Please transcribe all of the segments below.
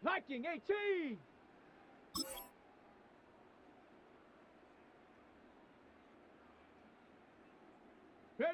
Liking 18. Ready?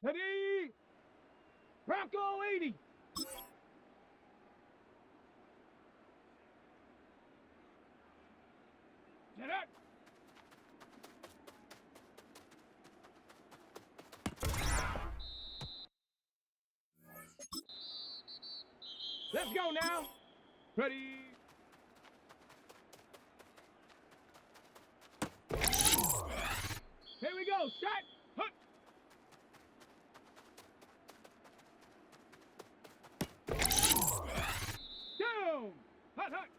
Ready? Bronco 80. Get up. Let's go now. Ready? Here we go. Shot. Hook. Down. Hut, hut.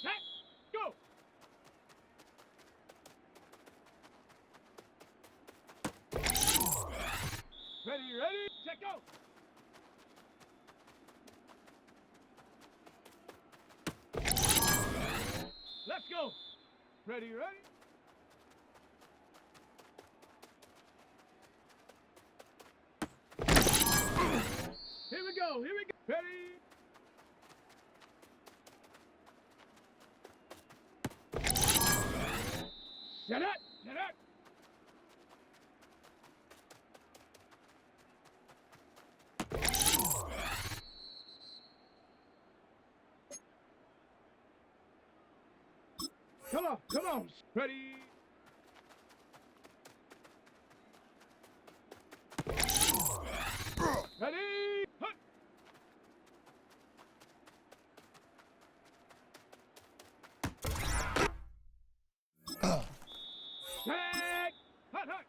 Set. Go. Ready, ready. Set, go. Let's go. Ready, ready. Here we go, here we go. Ready. Set up, set up. Come on, come on. Ready. Ready. Hut. Set. Hut, hut.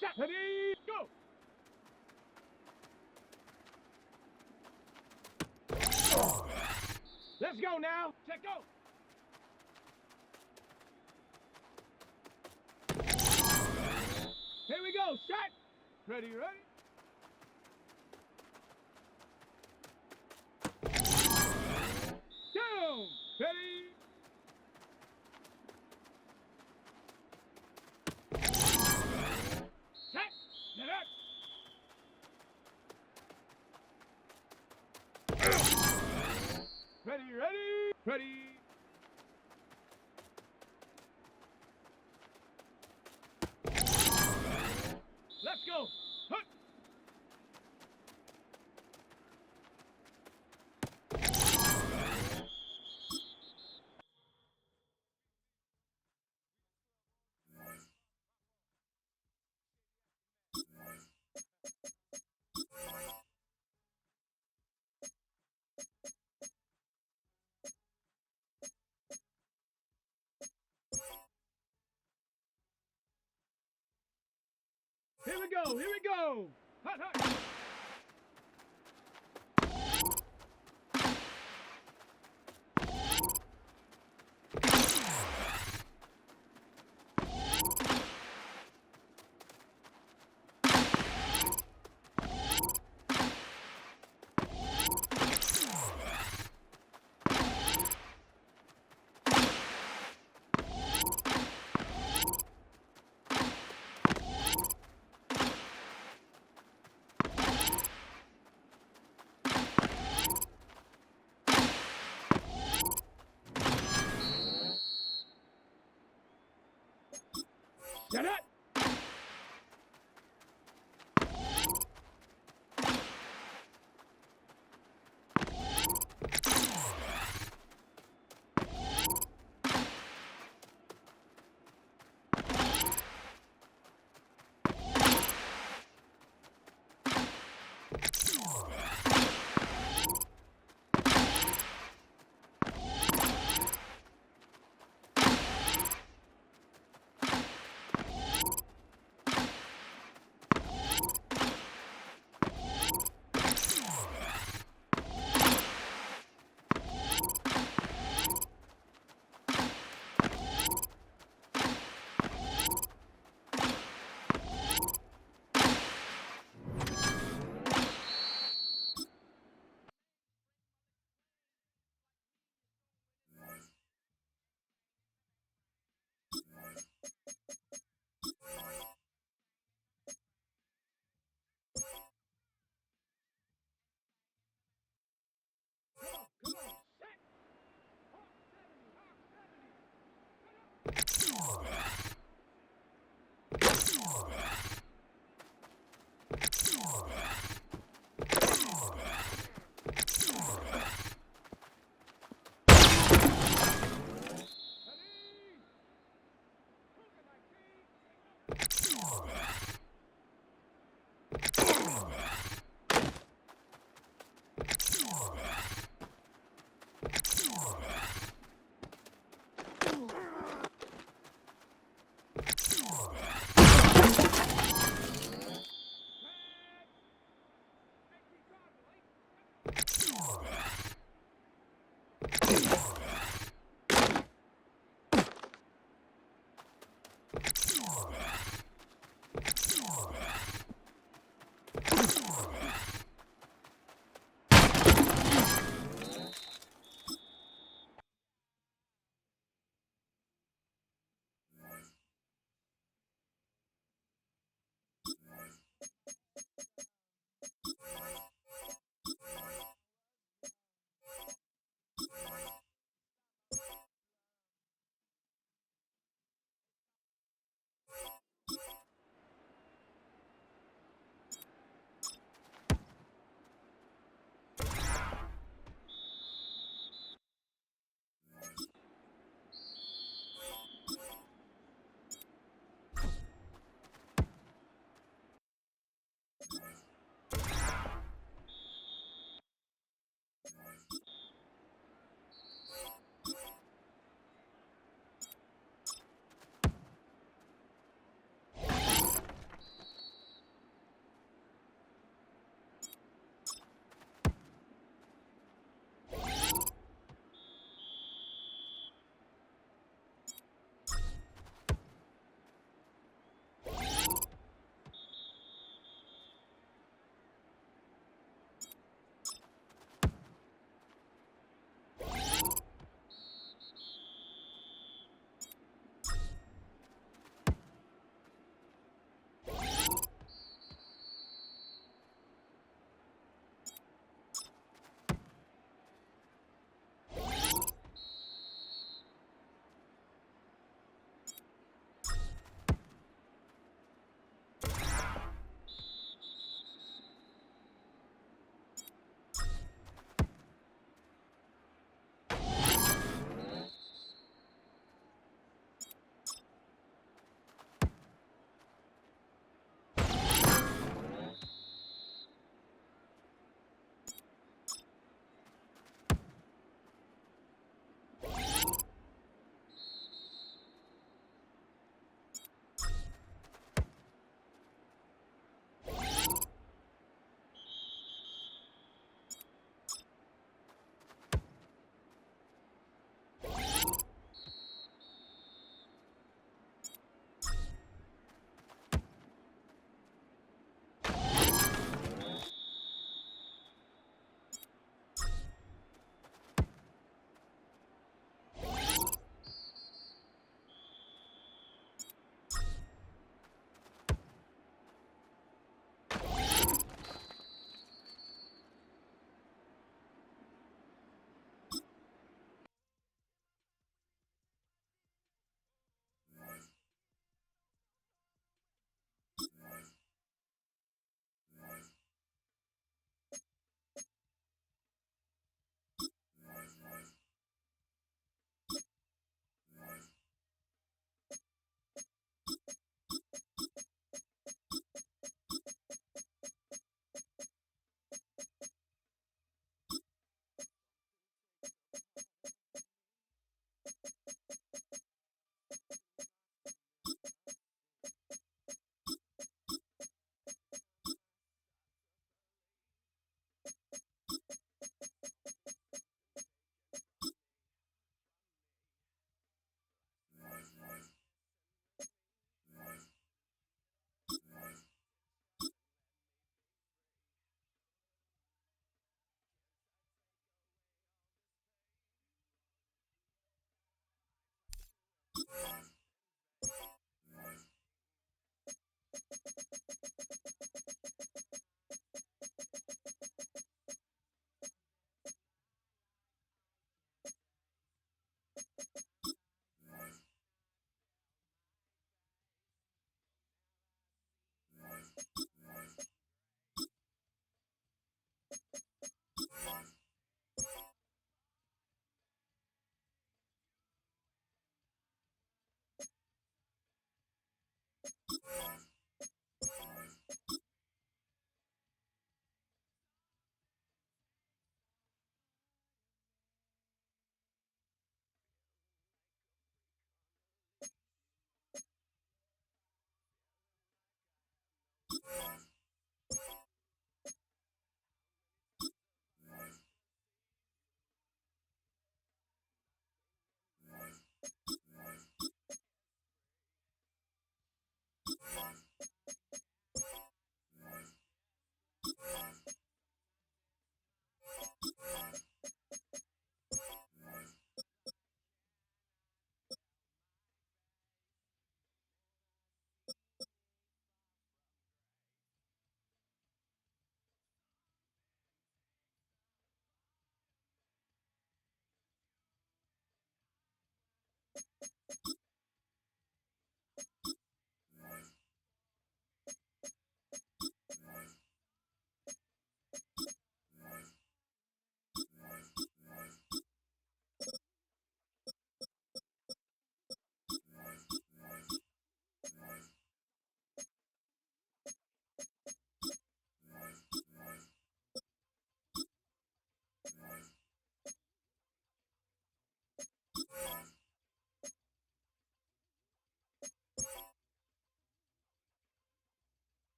Set. Ready. Go. Let's go now. Check go. Here we go. Shot. Ready, ready. Down. Ready. Set. Get up. Ready, ready. Ready. Let's go. Hut. Here we go, here we go. Hut, hut. Set it!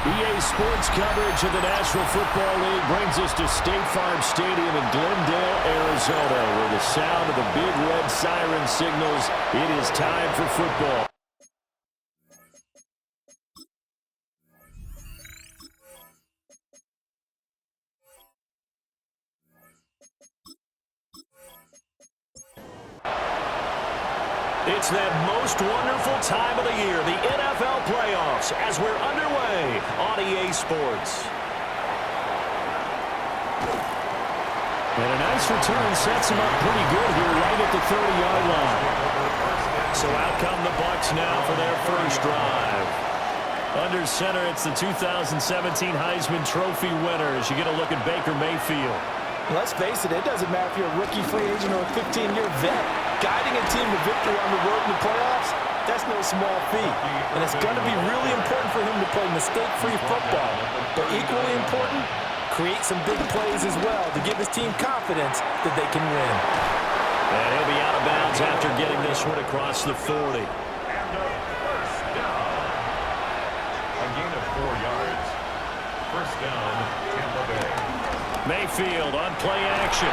EA Sports coverage of the National Football League brings us to State Farm Stadium in Glendale, Arizona, where the sound of the big red siren signals it is time for football. It's that most wonderful time of the year, the NFL playoffs, as we're underway on EA Sports. And a nice return sets him up pretty good here right at the 30-yard line. So out come the Bucs now for their first drive. Under center, it's the 2017 Heisman Trophy winner as you get a look at Baker Mayfield. Let's face it, it doesn't matter if you're a rookie free agent or a 15-year vet. Guiding a team to victory on the road in the playoffs, that's no small feat. And it's going to be really important for him to play mistake-free football. But equally important, create some big plays as well to give his team confidence that they can win. And he'll be out of bounds after getting this one across the 40. And a first down. A gain of 4 yards. First down, Tampa Bay. Mayfield on play action.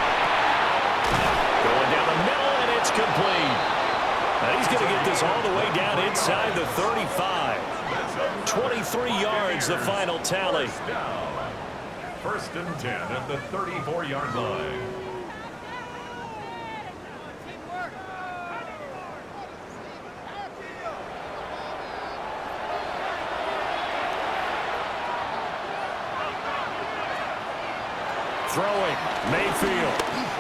Going down the middle, and it's complete. Now he's going to get this all the way down inside the 35. 23 yards, the final tally. First and 10 at the 34-yard line. Throwing, Mayfield.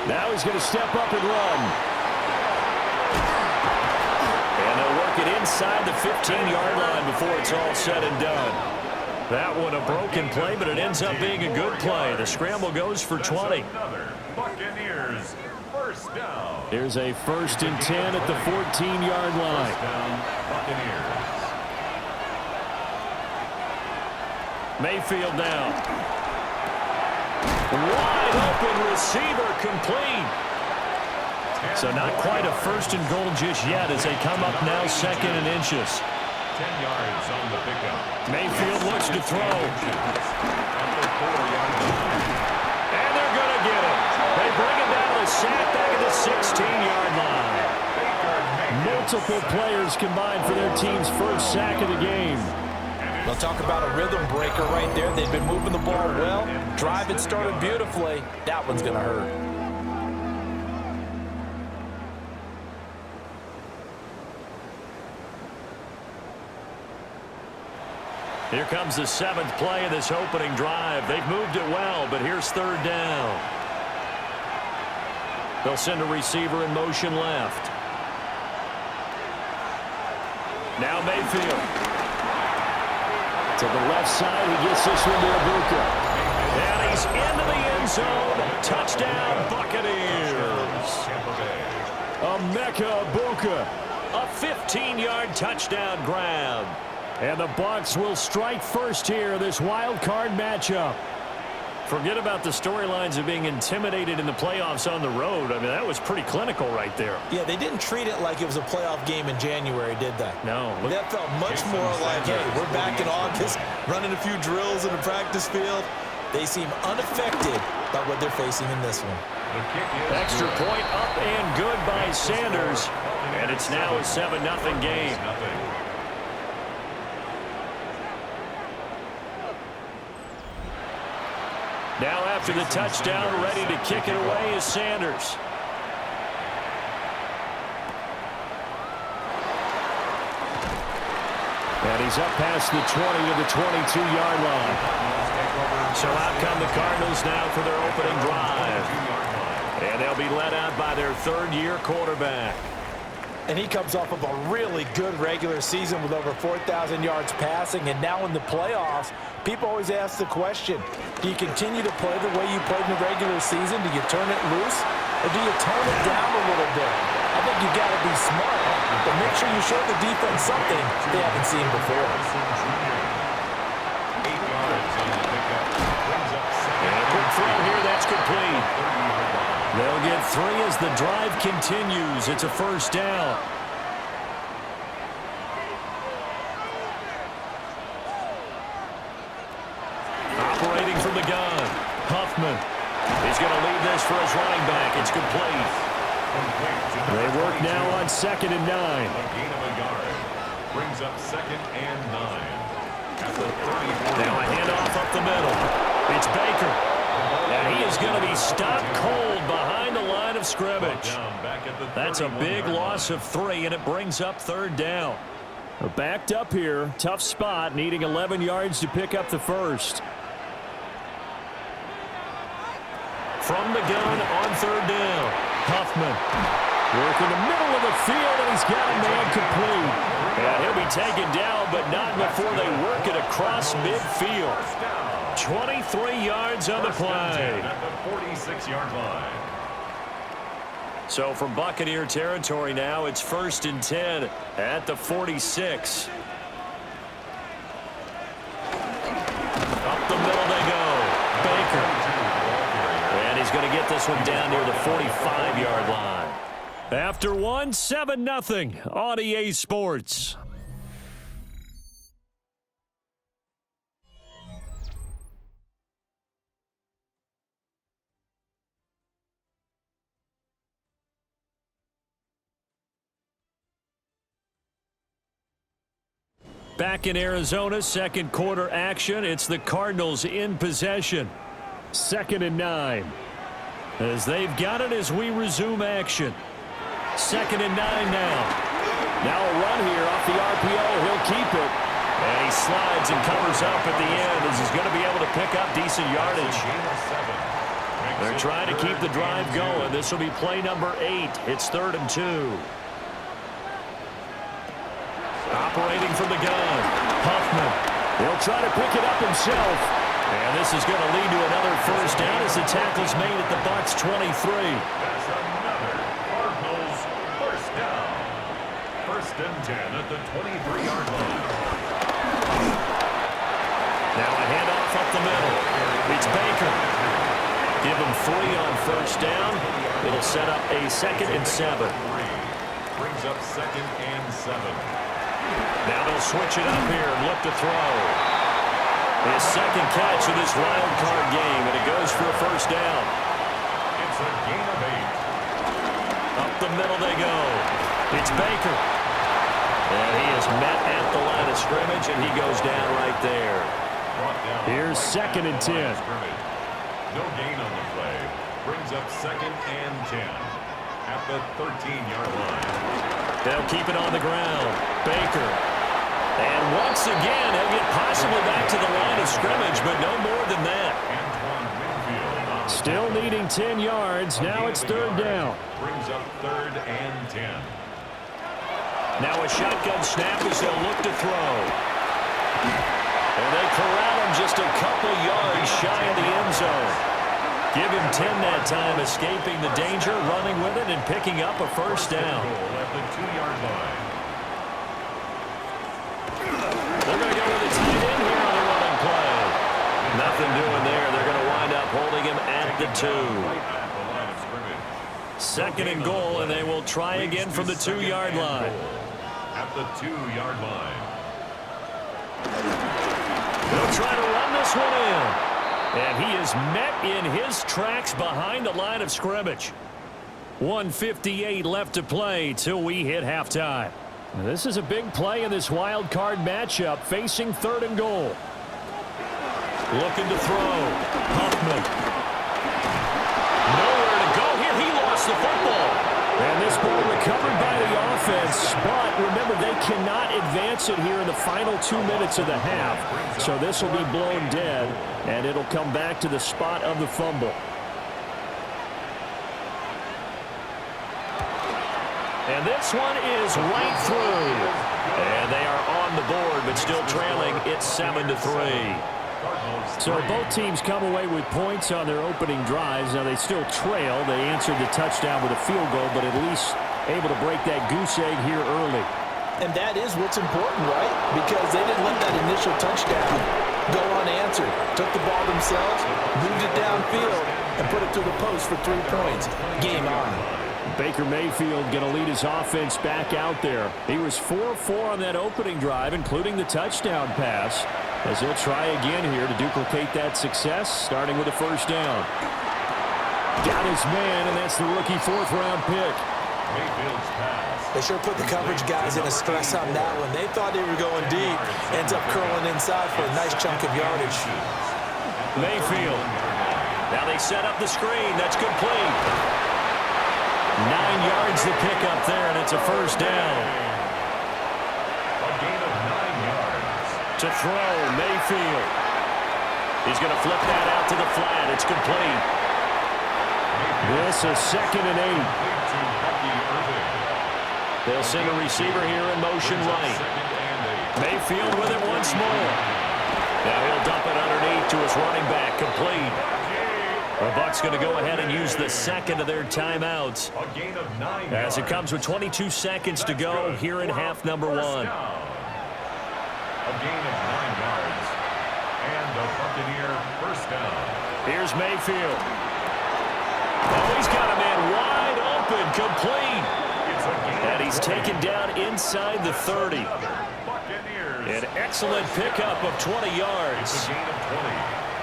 Now he's going to step up and run. And they'll work it inside the 15-yard line before it's all said and done. That one a broken play, but it ends up being a good play. The scramble goes for 20. Buccaneers, first down. Here's a first and 10 at the 14-yard line. First down, Buccaneers. Mayfield now. Wide open receiver complete. So not quite a first and goal just yet as they come up now second and inches. 10 yards on the pickup. Mayfield looks to throw. And they're going to get it. They bring it down to sack back at the 16-yard line. Multiple players combined for their team's first sack of the game. They'll talk about a rhythm breaker right there. They've been moving the ball well. Drive it started beautifully. That one's going to hurt. Here comes the 7th play of this opening drive. They've moved it well, but here's third down. They'll send a receiver in motion left. Now Mayfield. To the left side, he gets this one to Ibuka. And he's into the end zone. Touchdown, Buccaneers. Emeka Ibuka. A 15-yard touchdown grab. And the Bucs will strike first here in this wild card matchup. Forget about the storylines of being intimidated in the playoffs on the road. I mean, that was pretty clinical right there. Yeah, they didn't treat it like it was a playoff game in January, did they? No. That felt much more like, hey, we're back in August, running a few drills in the practice field. They seem unaffected by what they're facing in this one. Extra point up and good by Sanders. And it's now a 7-0 game. Now after the touchdown, ready to kick it away is Sanders. And he's up past the 20 to the 22-yard line. So out come the Cardinals now for their opening drive. And they'll be led out by their third-year quarterback. And he comes off of a really good regular season with over 4,000 yards passing. And now in the playoffs, people always ask the question, do you continue to play the way you played in the regular season? Do you turn it loose? Or do you tone it down a little bit? I think you got to be smart, but make sure you show the defense something they haven't seen before. 8 yards on the pickup. Brings up second. And a quick throw here, that's complete. They'll get 3 as the drive continues. It's a first down. Operating from the gun, Huffman. He's going to lead this for his running back. It's complete. They work now on 2nd and 9. A gain of a yard. Brings up 2nd and 9. At the 34. Now a handoff up the middle. It's Baker. And he is going to be stopped cold behind the line of scrimmage. That's a big loss of 3, and it brings up 3rd down. Backed up here, tough spot, needing 11 yards to pick up the first. From the gun on 3rd down, Huffman. Working the middle of the field, and he's got a man complete. And he'll be taken down, but not before they work it across midfield. 23 yards on the play. At the 46-yard line. So from Buccaneer territory now, it's 1st and 10 at the 46. Up the middle they go. Baker. And he's going to get this one down near the 45-yard line. After one, 7-0 on EA Sports. Back in Arizona, 2nd quarter action. It's the Cardinals in possession. 2nd and 9. As they've got it as we resume action. 2nd and 9 now. Now a run here off the RPO. He'll keep it. And he slides and covers up at the end as he's going to be able to pick up decent yardage. They're trying to keep the drive going. This will be play number 8. It's 3rd and 2. Operating from the gun, Huffman. He'll try to pick it up himself. And this is going to lead to another first down as the tackle's made at the Bucs 23. That's another Cardinals first down. 1st and 10 at the 23-yard line. Now a handoff up the middle. It's Baker. Give him 3 on first down. It'll set up a 2nd and 7. Brings up 2nd and 7. Now they'll switch it up here and look to throw. His 2nd catch of this wild card game, and it goes for a first down. It's a gain of 8. Up the middle they go. It's Baker. And he is met at the line of scrimmage, and he goes down right there. Here's 2nd and 10. No gain on the play. Brings up 2nd and 10 at the 13-yard line. They'll keep it on the ground. Baker. And once again, he'll get possibly back to the line of scrimmage, but no more than that. Still needing 10 yards. Now it's 3rd down. Brings up 3rd and 10. Now a shotgun snap as they'll look to throw. And they corral him just a couple yards shy of the end zone. Give him 10 that time, escaping the danger, running with it, and picking up a first down. At the 2-yard line. They're going to go with a tight end here on the running play. Nothing doing there. They're going to wind up holding him at the 2. 2nd and goal, and they will try again from the 2-yard line. At the 2-yard line. They'll try to run this one in. And he is met in his tracks behind the line of scrimmage. 1:58 left to play till we hit halftime. This is a big play in this wild card matchup, facing 3rd and goal. Looking to throw. Huffman. Nowhere to go here. He lost the football. And this ball recovered by the offense, but remember, they cannot advance it here in the final 2 minutes of the half. So this will be blown dead, and it'll come back to the spot of the fumble. And this one is right through. And they are on the board, but still trailing. It's 7-3. So both teams come away with points on their opening drives. Now they still trail. They answered the touchdown with a field goal, but at least able to break that goose egg here early. And that is what's important, right? Because they didn't let that initial touchdown go unanswered. Took the ball themselves, moved it downfield, and put it through the post for 3 points. Game on. Baker Mayfield going to lead his offense back out there. He was 4-4 on that opening drive, including the touchdown pass, as he'll try again here to duplicate that success, starting with a first down. Got his man, and that's the rookie 4th-round pick. Mayfield's pass. They sure put the coverage guys in a stress on that one. They thought they were going deep. Ends up curling inside for a nice chunk of yardage. Mayfield. Now they set up the screen. That's complete. 9 yards to pick up there, and it's a first down. A gain of 9 yards. To throw, Mayfield. He's going to flip that out to the flat. It's complete. This is 2nd and 8. They'll send a receiver here in motion right. Mayfield with it once more. Now he'll dump it underneath to his running back, complete. The Bucs going to go ahead and use the second of their timeouts as it comes with 22 seconds to go here in half number 1. A gain of 9 yards. And the Buccaneer first down. Here's Mayfield. Oh, he's got a man wide open, complete. And he's taken down inside the 30. An excellent pickup of 20 yards.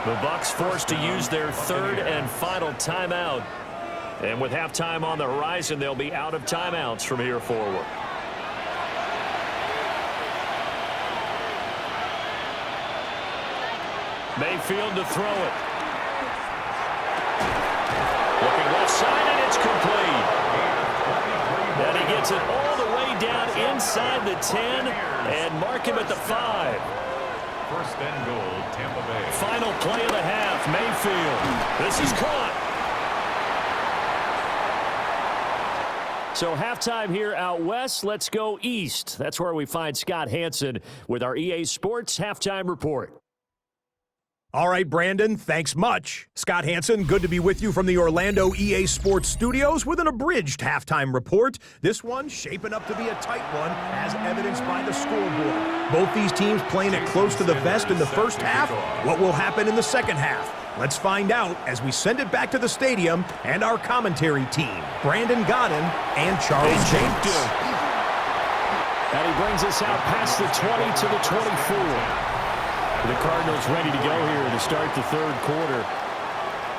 The Bucs forced to use their 3rd and final timeout. And with halftime on the horizon, they'll be out of timeouts from here forward. Mayfield to throw it. Looking left side, and it's complete. And he gets it all the way down inside the 10 and mark him at the 5. First and goal, Tampa Bay. Final play of the half, Mayfield. This is caught. So halftime here out west. Let's go east. That's where we find Scott Hanson with our EA Sports Halftime Report. All right, Brandon, thanks much. Scott Hanson, good to be with you from the Orlando EA Sports Studios with an abridged halftime report. This one shaping up to be a tight one, as evidenced by the scoreboard. Both these teams playing it close to the vest in the first half. What will happen in the second half? Let's find out as we send it back to the stadium and our commentary team, Brandon Godden and Charles James. And he brings us out past the 20 to the 24. The Cardinals ready to go here to start the 3rd quarter.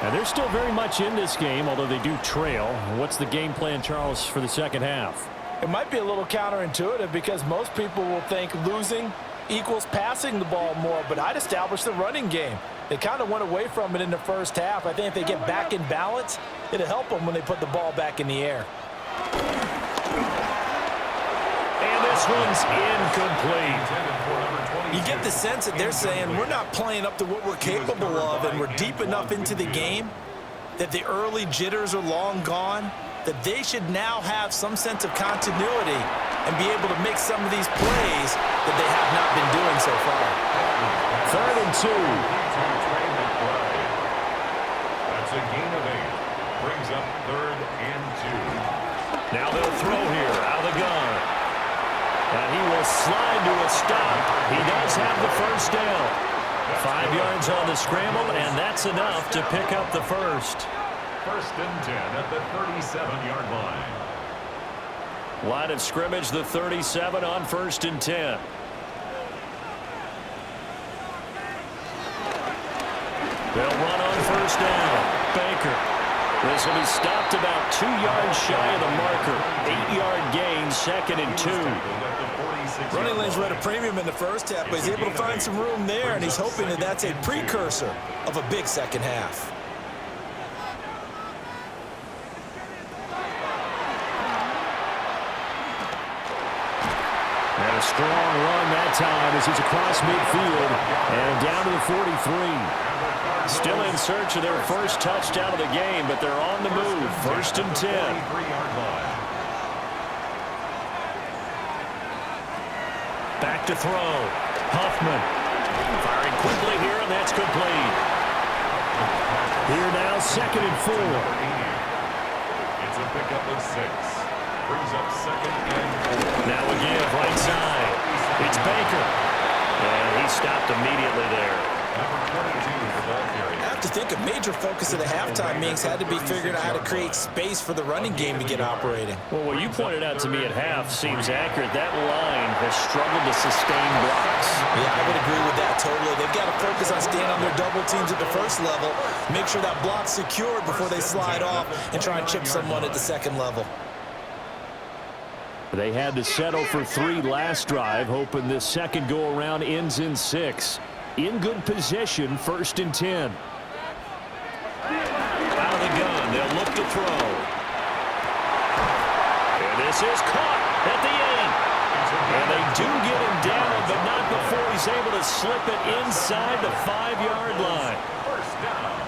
And they're still very much in this game, although they do trail. What's the game plan, Charles, for the second half? It might be a little counterintuitive because most people will think losing equals passing the ball more, but I'd establish the running game. They kind of went away from it in the first half. I think if they get back in balance, it'll help them when they put the ball back in the air. And this one's incomplete. You get the sense that they're saying we're not playing up to what we're capable of, and we're deep enough into the game that the early jitters are long gone, that they should now have some sense of continuity and be able to make some of these plays that they have not been doing so far. 3rd and 2. That's a gain of 8. Brings up 3rd and 2. Now they'll throw here out of the gun. And he will slide to a stop. He does have the first down. 5 yards on the scramble, and that's enough to pick up the first. First and 10 at the 37-yard line. Line of scrimmage, the 37 on 1st and 10. They'll run on first down. Baker. This will be stopped about 2 yards shy of the marker. 8-yard gain, 2nd and 2. Running lanes were at a premium in the first half, but he's able to find some room there, and he's hoping that that's a precursor of a big second half. And a strong run that time as he's across midfield and down to the 43. Still in search of their first touchdown of the game, but they're on the move. 1st and 10. to throw. Huffman firing quickly here, and that's complete. Here now, 2nd and 4. It's a pickup of 6. Brings up 2nd and 4. Now a give right side. It's Baker. And he stopped immediately there. Number 22 for ball carrier. I have to think a major focus of the halftime meetings had to be figuring out how to create space for the running game to get operating. Well, what you pointed out to me at half seems accurate. That line has struggled to sustain blocks. Yeah, I would agree with that totally. They've got to focus on staying on their double teams at the first level, make sure that block's secured before they slide off and try and chip someone at the second level. They had to settle for 3 last drive, hoping this second go-around ends in 6. In good position, 1st and 10. Out of the gun, they'll look to throw. And this is caught at the 8. And they do get him down, but not before he's able to slip it inside the 5-yard line. First down.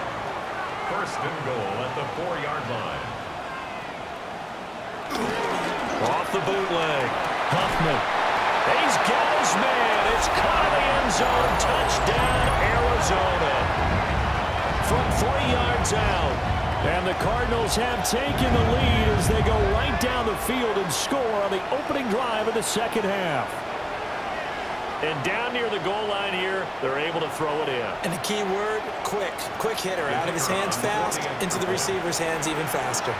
1st and goal at the 4-yard line. Off the bootleg. Huffman. He's got his man. It's caught in the end zone. Touchdown, Arizona. From 3 yards out. And the Cardinals have taken the lead as they go right down the field and score on the opening drive of the second half. And down near the goal line here, they're able to throw it in. And the key word, quick. Quick hitter. Out of his hands fast, into the receiver's hands even faster.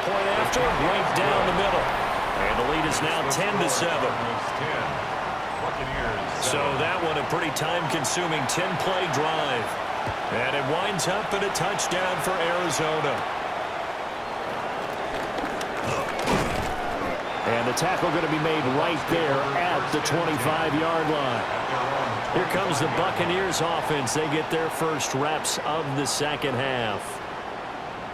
Point after, right down the middle. And the lead is now 10-7. So that one a pretty time-consuming 10-play drive. And it winds up in a touchdown for Arizona. And the tackle going to be made right there at the 25-yard line. Here comes the Buccaneers offense. They get their first reps of the second half.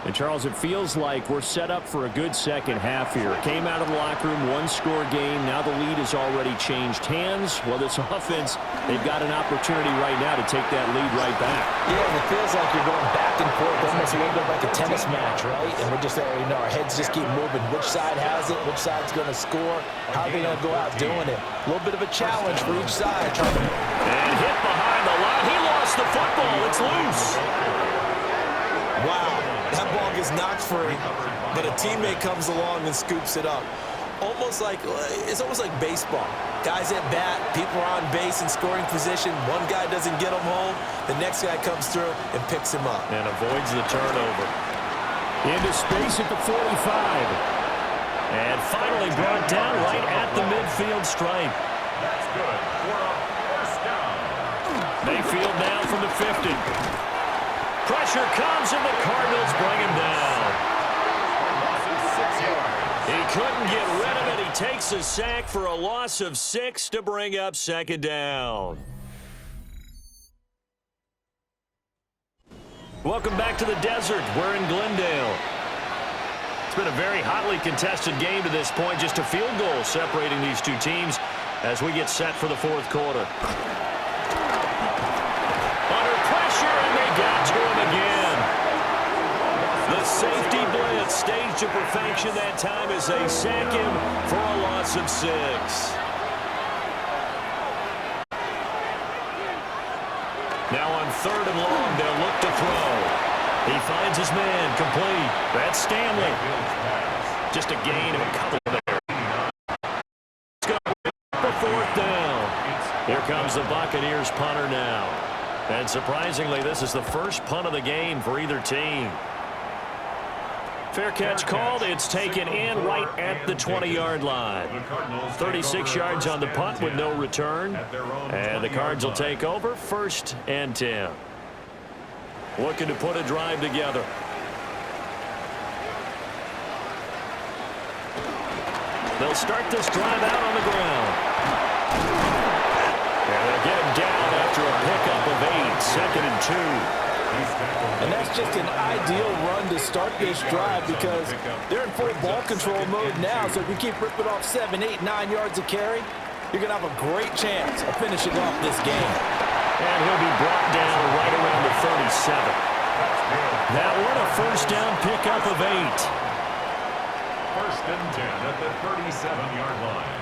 And, Charles, it feels like we're set up for a good second half here. Came out of the locker room, 1-score game. Now the lead has already changed hands. Well, this offense, they've got an opportunity right now to take that lead right back. Yeah, and it feels like you're going back and forth, almost a little bit like a tennis match, right? And we're just, our heads just keep moving. Which side has it? Which side's going to score? How are they going to go out doing it? A little bit of a challenge for each side. And hit behind the line. He lost the football. It's loose. Wow, that ball gets knocked free, but a teammate comes along and scoops it up. It's almost like baseball. Guys at bat, people are on base in scoring position. One guy doesn't get him home. The next guy comes through and picks him up. And avoids the turnover. Into space at the 45. And finally brought down right at the midfield stripe. That's good. We're up 1st down. Mayfield now from the 50. Pressure comes, and the Cardinals bring him down. He couldn't get rid of it. He takes a sack for a loss of 6 to bring up 2nd down. Welcome back to the desert. We're in Glendale. It's been a very hotly contested game to this point. Just a field goal separating these two teams as we get set for the 4th quarter. Got to him again. The safety blitz staged to perfection that time as they sack him for a loss of 6. Now on 3rd and long, they'll look to throw. He finds his man, complete. That's Stanley. Just a gain of a couple there. It's going to be a 4th down. Here comes the Buccaneers punter now. And surprisingly, this is the first punt of the game for either team. Fair catch called. It's taken in right at the 20-yard line. 36 yards on the punt with no return. And the Cards will take over 1st and 10. Looking to put a drive together. They'll start this drive out on the ground. And they'll get him down after a pickup of 8, 2nd and 2. And that's just an ideal run to start this drive because they're in full ball control mode now. So if you keep ripping off 7, 8, 9 yards of carry, you're going to have a great chance of finishing off this game. And he'll be brought down right around the 37. That one a 1st down pickup of 8. First and 10 at the 37-yard line.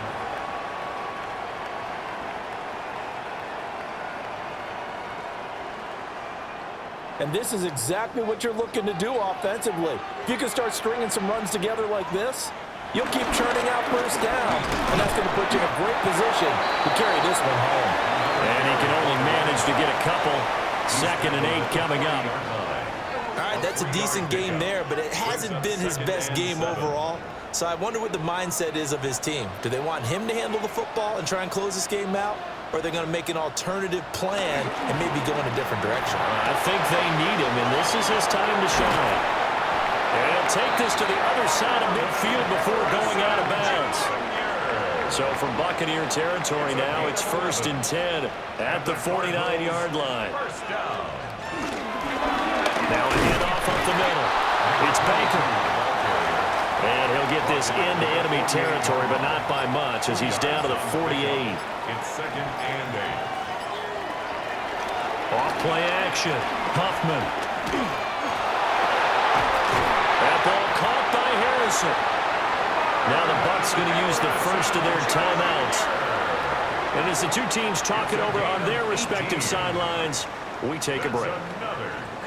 And this is exactly what you're looking to do offensively. If you can start stringing some runs together like this, you'll keep churning out first down, and that's going to put you in a great position to carry this one home. And he can only manage to get a couple. 2nd and 8 coming up. All right, that's a decent game there, but it hasn't been his best game overall. So I wonder what the mindset is of his team. Do they want him to handle the football and try and close this game out? Or are they going to make an alternative plan and maybe go in a different direction? I think they need him, and this is his time to shine. And he'll take this to the other side of midfield before going out of bounds. So from Buccaneer territory now, it's 1st and 10 at the 49-yard line. Now a handoff up the middle. It's Baker. And he'll get this into enemy territory, but not by much as he's down to the 48. It's 2nd and 8. Off play action. Huffman. That ball caught by Harrison. Now the Bucs going to use the first of their timeouts. And as the two teams talk it over on their respective sidelines, we take a break.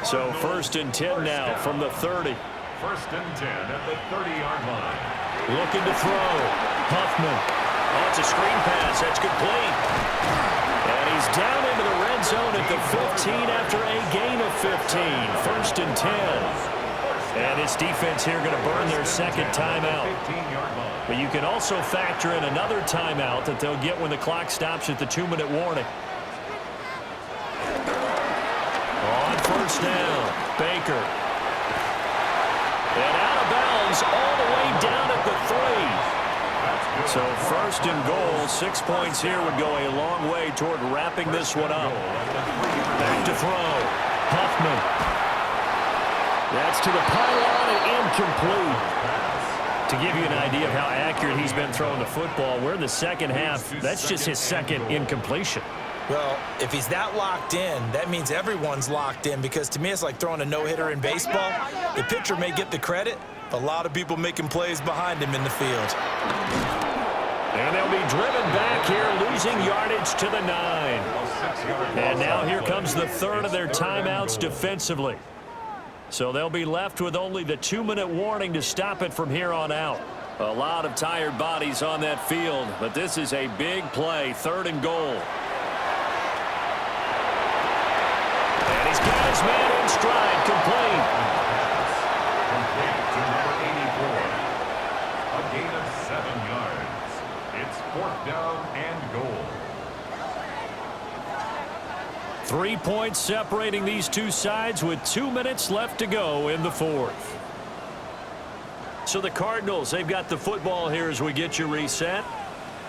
So 1st and 10 now from the 30. 1st and 10 at the 30-yard line. Looking to throw. Huffman. Oh, it's a screen pass. That's complete. And he's down into the red zone at the 15 after a gain of 15. 1st and 10. And his defense here going to burn their 2nd timeout. But you can also factor in another timeout that they'll get when the clock stops at the 2-minute warning. On 1st down, Baker. And out of bounds all the way down at the 3. So 1st and goal, 6 points here would go a long way toward wrapping this one up. Back to throw. Huffman. That's to the pylon and incomplete. To give you an idea of how accurate he's been throwing the football, we're in the 2nd half. That's just his 2nd incompletion. Well, if he's that locked in, that means everyone's locked in, because to me it's like throwing a no-hitter in baseball. The pitcher may get the credit, but a lot of people making plays behind him in the field. And they'll be driven back here, losing yardage to the 9. And now here comes the 3rd of their timeouts defensively. So they'll be left with only the 2-minute warning to stop it from here on out. A lot of tired bodies on that field, but this is a big play, 3rd and goal. And he's got his man in stride, complete. Complete to number 84. A gain of 7 yards. It's 4th down and goal. 3 points separating these two sides with 2 minutes left to go in the 4th. So the Cardinals, they've got the football here as we get you reset.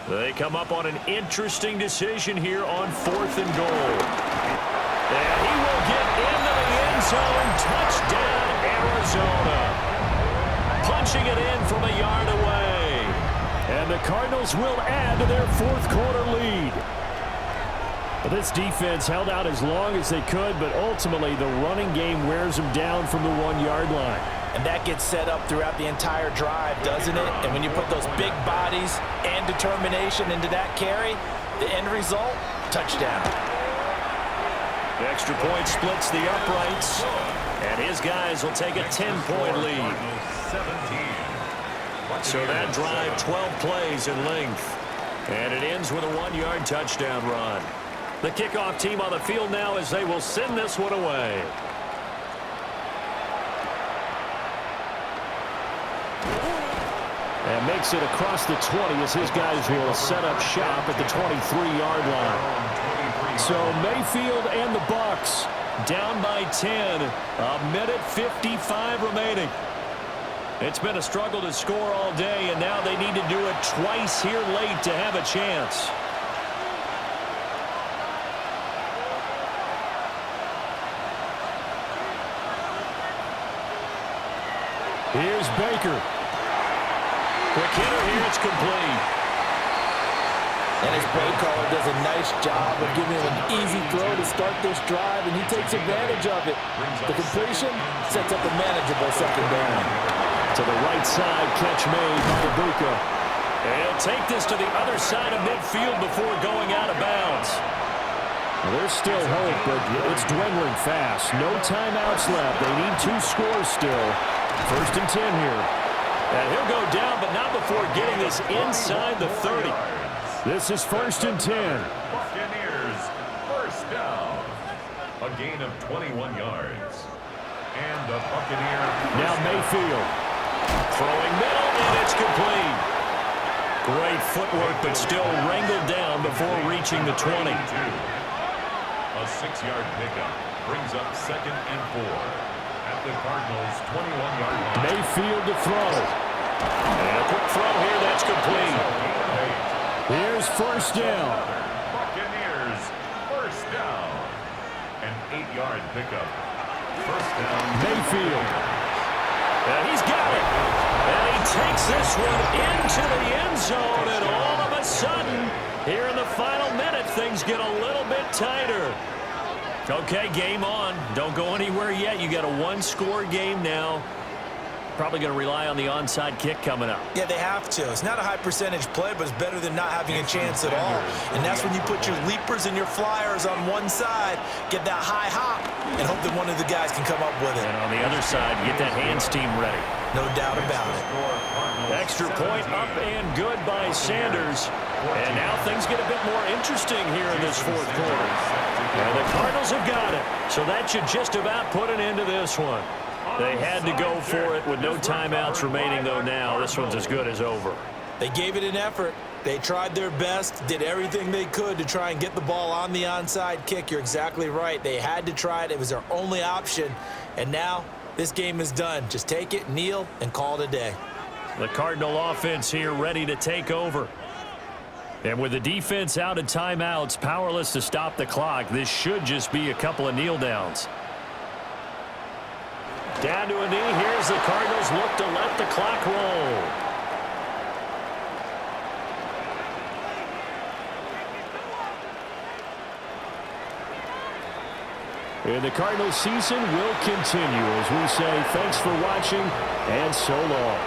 They come up on an interesting decision here on 4th and goal. And he will get into the end zone. Touchdown, Arizona. Punching it in from a yard away. And the Cardinals will add to their 4th quarter lead. But this defense held out as long as they could, but ultimately the running game wears them down from the 1-yard line. And that gets set up throughout the entire drive, doesn't it? And when you put those big bodies and determination into that carry, the end result, touchdown. The extra point splits the uprights, and his guys will take a 10-point lead. So that drive, 12 plays in length. And it ends with a 1-yard touchdown run. The kickoff team on the field now as they will send this one away. And makes it across the 20 as his guys will set up shop at the 23-yard line. So Mayfield and the Bucs down by 10. A minute 55 remaining. It's been a struggle to score all day, and now they need to do it twice here late to have a chance. Here's Baker. Quick hitter here, it's complete. And his play caller does a nice job of giving him an easy throw to start this drive, and he takes advantage of it. The completion sets up a manageable 2nd down. To the right side, catch made by Ibuka. And he'll take this to the other side of midfield before going out of bounds. Well, there's still hope, but it's dwindling fast. No timeouts left. They need 2 scores still. 1st and 10 here. And he'll go down, but not before getting this inside the 30. This is 1st and 10. Buccaneers, first down. A gain of 21 yards. And the Buccaneer. Now Mayfield. Throwing middle, and it's complete. Great footwork, but still wrangled down before reaching the 20. A 6-yard pickup brings up 2nd and 4 at the Cardinals' 21-yard line. Mayfield to throw. And a quick throw here, that's complete. Here's 1st down. Buccaneers, first down. An 8-yard pickup. First down. Mayfield. And he's got it. And he takes this one into the end zone, and all of a sudden, here in the final minute, things get a little bit tighter. Okay, game on. Don't go anywhere yet. You got a 1-score game now. Probably going to rely on the onside kick coming up. Yeah, they have to. It's not a high percentage play, but it's better than not having a chance at all. And that's when you put your leapers and your flyers on one side, get that high hop, and hope that one of the guys can come up with it. And on the other side, get that hands team ready. No doubt about it. Extra point up and good by Sanders. And now things get a bit more interesting here in this 4th quarter. And the Cardinals have got it. So that should just about put an end to this one. They had to go for it with no timeouts remaining, though. Now this one's as good as over. They gave it an effort. They tried their best, did everything they could to try and get the ball on the onside kick. You're exactly right. They had to try it. It was their only option. And now this game is done. Just take it, kneel, and call it a day. The Cardinal offense here ready to take over. And with the defense out of timeouts, powerless to stop the clock, this should just be a couple of kneel downs. Down to a knee. Here's the Cardinals look to let the clock roll. And the Cardinals season will continue as we say thanks for watching and so long.